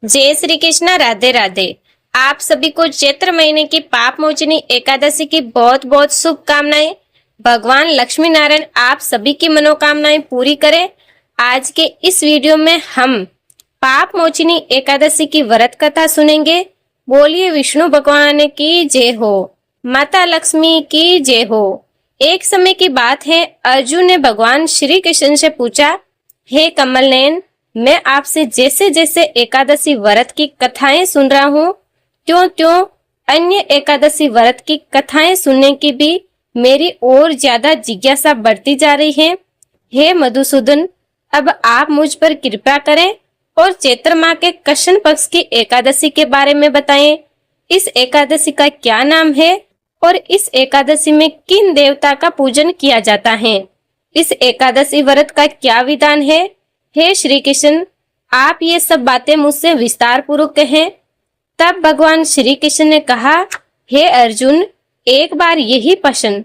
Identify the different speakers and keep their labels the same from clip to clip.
Speaker 1: जय श्री कृष्णा। राधे राधे। आप सभी को चैत्र महीने की पाप मोचनी एकादशी की बहुत बहुत शुभकामनाएं। भगवान लक्ष्मी नारायण आप सभी की मनोकामनाएं पूरी करें। आज के इस वीडियो में हम पाप मोचनी एकादशी की व्रत कथा सुनेंगे। बोलिए विष्णु भगवान की जय हो, माता लक्ष्मी की जय हो। एक समय की बात है, अर्जुन ने भगवान श्री कृष्ण से पूछा, हे कमल नयन, मैं आपसे जैसे जैसे एकादशी व्रत की कथाएं सुन रहा हूँ, त्यों त्यों अन्य एकादशी व्रत की कथाएं सुनने की भी मेरी और ज्यादा जिज्ञासा बढ़ती जा रही है। हे मधुसूदन, अब आप मुझ पर कृपा करें और चैत्र माह के कृष्ण पक्ष की एकादशी के बारे में बताएं। इस एकादशी का क्या नाम है और इस एकादशी में किन देवता का पूजन किया जाता है? इस एकादशी व्रत का क्या विधान है? हे श्री कृष्ण, आप ये सब बातें मुझसे विस्तार पूर्वक कहें। तब भगवान श्री कृष्ण ने कहा, हे अर्जुन, एक बार यही प्रश्न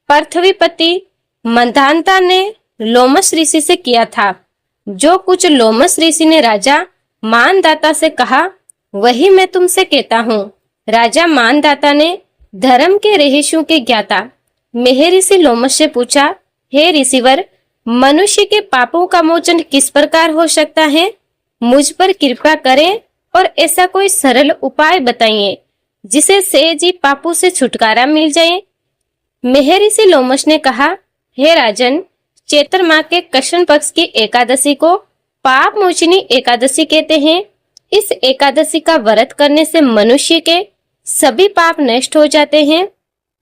Speaker 1: पृथ्वीपति मंदाता ने लोमस ऋषि से किया था। जो कुछ लोमस ऋषि ने राजा मानदाता से कहा, वही मैं तुमसे कहता हूँ। राजा मानदाता ने धर्म के रहस्यों के ज्ञाता महर्षि लोमस से पूछा, हे ऋषिवर, मनुष्य के पापों का मोचन किस प्रकार हो सकता है? मुझ पर कृपा करें और ऐसा कोई सरल उपाय बताइए जिसे सहज ही पापों से छुटकारा मिल जाए। महर्षि लोमस ने कहा, हे राजन, चैत्र माह के कृष्ण पक्ष की एकादशी को पाप मोचनी एकादशी कहते हैं। इस एकादशी का व्रत करने से मनुष्य के सभी पाप नष्ट हो जाते हैं।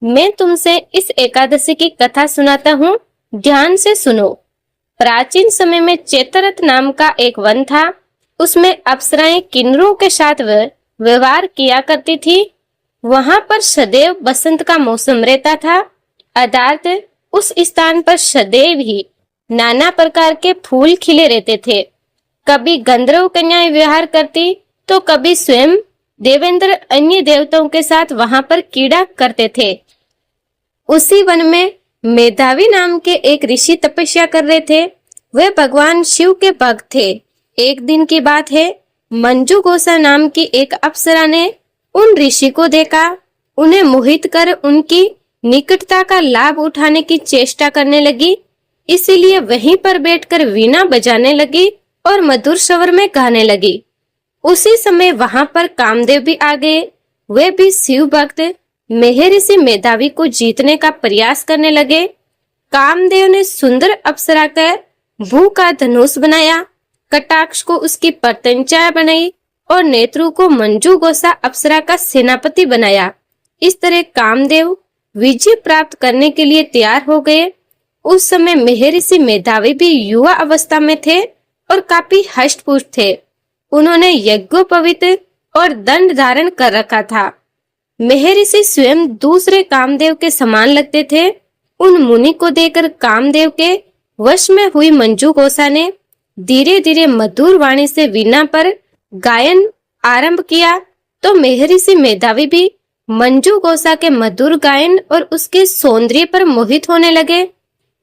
Speaker 1: मैं तुमसे इस एकादशी की कथा सुनाता हूँ, ध्यान से सुनो। प्राचीन समय में चैत्ररथ नाम का एक वन था। उसमें अप्सराएं किन्नरों के साथ व्यवहार किया करती थी। वहां पर सदैव बसंत का मौसम रहता था, अर्थात उस स्थान पर सदैव ही नाना प्रकार के फूल खिले रहते थे। कभी गंधर्व कन्याएं विहार करती तो कभी स्वयं देवेंद्र अन्य देवताओं के साथ वहां पर क्रीड़ा करते थे। उसी वन में मेधावी नाम के एक ऋषि तपस्या कर रहे थे। वे भगवान शिव के भक्त थे। एक दिन की बात है, मंजू गोसा नाम की एक अप्सरा ने उन ऋषि को देखा। उन्हें मोहित कर उनकी निकटता का लाभ उठाने की चेष्टा करने लगी। इसीलिए वहीं पर बैठकर वीणा बजाने लगी और मधुर स्वर में गाने लगी। उसी समय वहां पर कामदेव भी आ गए। वे भी शिव भक्त महर्षि मेधावी को जीतने का प्रयास करने लगे। कामदेव ने सुंदर अप्सरा का भू का धनुष बनाया, कटाक्ष को उसकी प्रत्यंचा बनाई और नेत्रु को मंजू गोसा अप्सरा का सेनापति बनाया। इस तरह कामदेव विजय प्राप्त करने के लिए तैयार हो गए। उस समय महर्षि मेधावी भी युवा अवस्था में थे और काफी हष्ट-पुष्ट थे। उन्होंने यज्ञोपवीत और दंड धारण कर रखा था। महर्षि स्वयं दूसरे कामदेव के समान लगते थे। उन मुनि को देखकर कामदेव के वश में हुई मंजू गोसा ने धीरे धीरे मधुर वाणी से वीणा पर गायन आरंभ किया तो महर्षि मेधावी भी मंजू गोसा के मधुर गायन और उसके सौंदर्य पर मोहित होने लगे।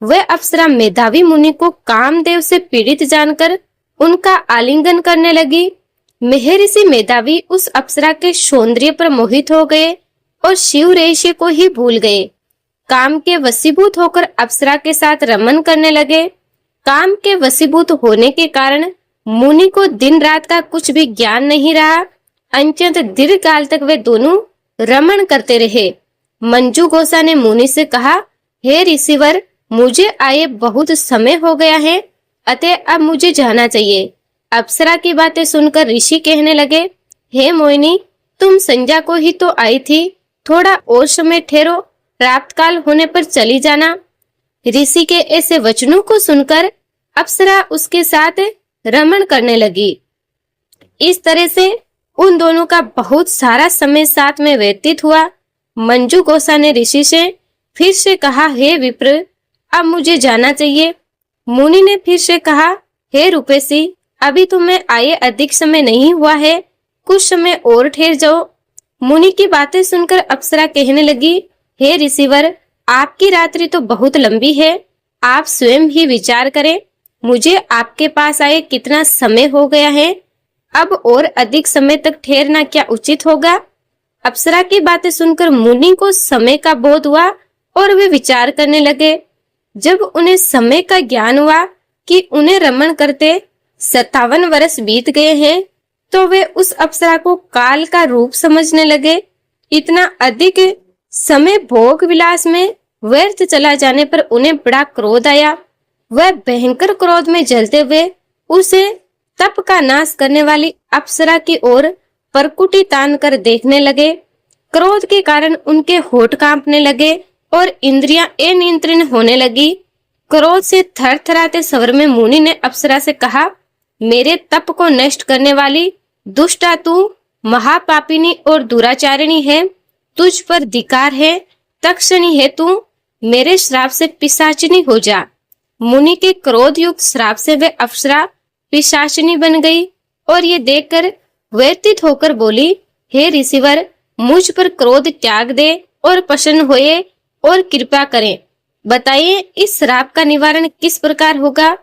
Speaker 1: वह अप्सरा मेधावी मुनि को कामदेव से पीड़ित जानकर उनका आलिंगन करने लगी। महर्षि मेधावी उस अप्सरा के सौंदर्य पर मोहित हो गए और शिव रहस्य को ही भूल गए। काम के वशीभूत होकर अप्सरा के साथ रमन करने लगे। काम के वशीभूत होने के कारण मुनि को दिन रात का कुछ भी ज्ञान नहीं रहा। अत्यंत दीर्घ काल तक वे दोनों रमन करते रहे। मंजू गोसा ने मुनि से कहा, हे ऋषिवर, मुझे आए बहुत समय हो गया है, अतः अब मुझे जाना चाहिए। अप्सरा की बातें सुनकर ऋषि कहने लगे, हे मोहिनी, तुम संध्या को ही तो आई थी, थोड़ा और समय ठहरो, प्राप्त काल होने पर चली जाना। ऋषि के ऐसे वचनों को सुनकर अप्सरा उसके साथ रमण करने लगी। इस तरह से उन दोनों का बहुत सारा समय साथ में व्यतीत हुआ। मंजू गोसा ने ऋषि से फिर से कहा, हे विप्र, अब मुझे जाना चाहिए। मुनि ने फिर से कहा, हे रूपेशी, अभी तुम्हें आए अधिक समय नहीं हुआ है, कुछ समय और ठहर जाओ। मुनि की बातें सुनकर अप्सरा कहने लगी, हे ऋषिवर, आपकी रात्रि तो बहुत लंबी है, आप स्वयं ही विचार करें। मुझे आपके पास आए कितना समय हो गया है। अब और अधिक समय तक ठहरना क्या उचित होगा? अप्सरा की बातें सुनकर मुनि को समय का बोध हुआ और वे विचार करने लगे। जब उन्हें समय का ज्ञान हुआ कि उन्हें रमण करते 57 वर्ष बीत गए हैं, तो वे उस अप्सरा को काल का रूप समझने लगे। इतना अधिक समय भोग विलास में व्यर्थ चला जाने पर उन्हें बड़ा क्रोध आया। वह भयंकर क्रोध में जलते हुए उसे तप का नाश करने वाली अप्सरा की ओर परकुटी तान कर देखने लगे। क्रोध के कारण उनके होठ कांपने लगे और इंद्रियां अनियंत्रित होने लगी। क्रोध से थरथराते स्वर में मुनि ने अप्सरा से कहा, मेरे तप को नष्ट करने वाली दुष्टा तू महापापिनी और दुराचारिणी है। तुझ पर धिक्कार है, तक्षणी है तू। मेरे श्राप से पिशाचिनी हो जा। मुनि के क्रोध युक्त श्राप से वे अप्सरा पिशाचिनी बन गई और ये देखकर व्यथित होकर बोली, हे ऋषिवर, मुझ पर क्रोध त्याग दे और प्रसन्न होए और कृपा करें। बताइए इस श्राप का निवारण किस प्रकार होगा?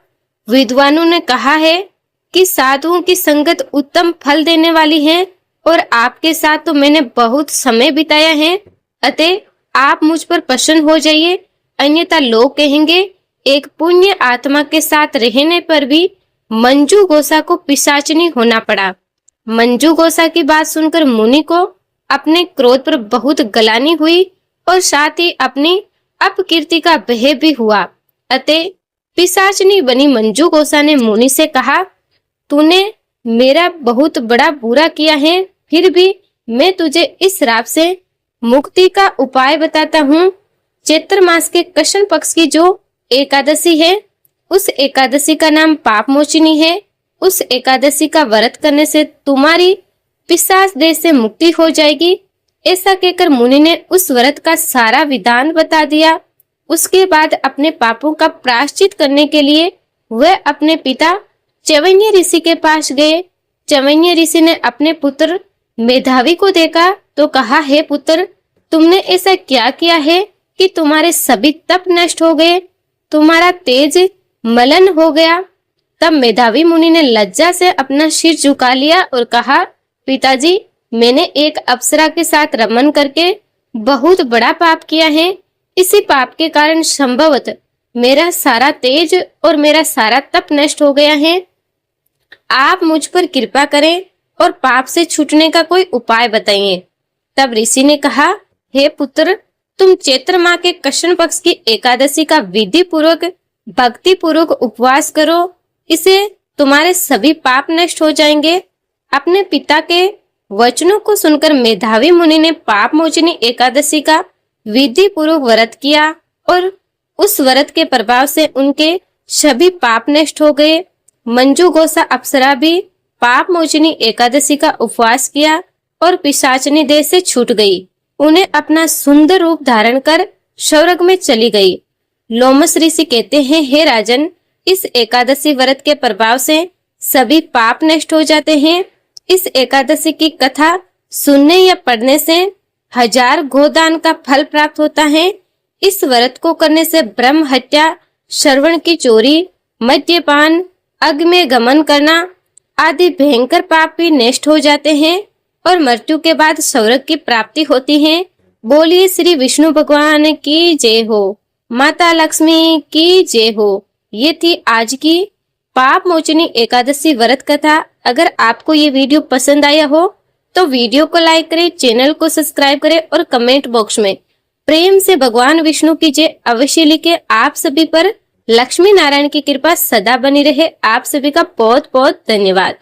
Speaker 1: विद्वानों ने कहा है कि साधुओं की संगत उत्तम फल देने वाली है और आपके साथ तो मैंने बहुत समय बिताया है, अतः आप मुझ पर प्रसन्न हो जाइए, अन्यथा लोग कहेंगे एक पुण्य आत्मा के साथ रहने पर भी मंजू गोसा को पिशाचिनी होना पड़ा। मंजू गोसा की बात सुनकर मुनि को अपने क्रोध पर बहुत गलानी हुई और साथ ही अपनी अपकीर्ति का भय भी हुआ। अतः पिशाचिनी बनी मंजू गोसा ने मुनि से कहा, तूने मेरा बहुत बड़ा बुरा किया है, फिर भी मैं तुझे इस श्राप से मुक्ति का उपाय बताता हूँ। चैत्र मास के कृष्ण पक्ष की जो एकादशी है, उस एकादशी का नाम पाप मोचिनी है। उस एकादशी का व्रत करने से तुम्हारी पिशाच देह से मुक्ति हो जाएगी। ऐसा कहकर मुनि ने उस व्रत का सारा विधान बता दिया। उसके बाद अपने पापों का प्रायश्चित करने के लिए वह अपने पिता चैवन्य ऋषि के पास गए। चैवन्य ऋषि ने अपने पुत्र मेधावी को देखा तो कहा, हे पुत्र, तुमने ऐसा क्या किया है कि तुम्हारे सभी तप नष्ट हो गए, तुम्हारा तेज मलन हो गया। तब मेधावी मुनि ने लज्जा से अपना सिर झुका लिया और कहा, पिताजी, मैंने एक अप्सरा के साथ रमन करके बहुत बड़ा पाप किया है। इसी पाप के कारण संभवत मेरा सारा तेज और मेरा सारा तप नष्ट हो गया है। आप मुझ पर कृपा करें और पाप से छूटने का कोई उपाय बताइए। तब ऋषि ने कहा, हे पुत्र, तुम चैत्र माह के कृष्ण पक्ष की एकादशी का विधि पूर्वक भक्ति पूर्वक उपवास करो, इसे तुम्हारे सभी पाप नष्ट हो जाएंगे। अपने पिता के वचनों को सुनकर मेधावी मुनि ने पाप मोचनी एकादशी का विधि पूर्वक व्रत किया और उस व्रत के प्रभाव से उनके सभी पाप नष्ट हो गए। मंजू गोसा अप्सरा भी पाप मोचनी एकादशी का उपवास किया और पिशाचनी देह से छूट गई। उन्हें अपना सुंदर रूप धारण कर स्वर्ग में चली गई। लोमस ऋषि कहते हैं, हे राजन, इस एकादशी व्रत के प्रभाव से सभी पाप नष्ट हो जाते हैं। इस एकादशी की कथा सुनने या पढ़ने से 1000 गोदान का फल प्राप्त होता है। इस व्रत को करने से ब्रह्म हत्या, श्रवण की चोरी, मद्यपान, अग्नि में गमन करना आदि भयंकर पाप भी नष्ट हो जाते हैं और मृत्यु के बाद स्वर्ग की प्राप्ति होती है। बोलिए श्री विष्णु भगवान की जय हो, माता लक्ष्मी की जय हो। ये थी आज की पाप मोचनी एकादशी व्रत कथा। अगर आपको ये वीडियो पसंद आया हो तो वीडियो को लाइक करें, चैनल को सब्सक्राइब करें और कमेंट बॉक्स में प्रेम से भगवान विष्णु की जय अवश्य लिखे। आप सभी पर लक्ष्मी नारायण की कृपा सदा बनी रहे। आप सभी का बहुत बहुत धन्यवाद।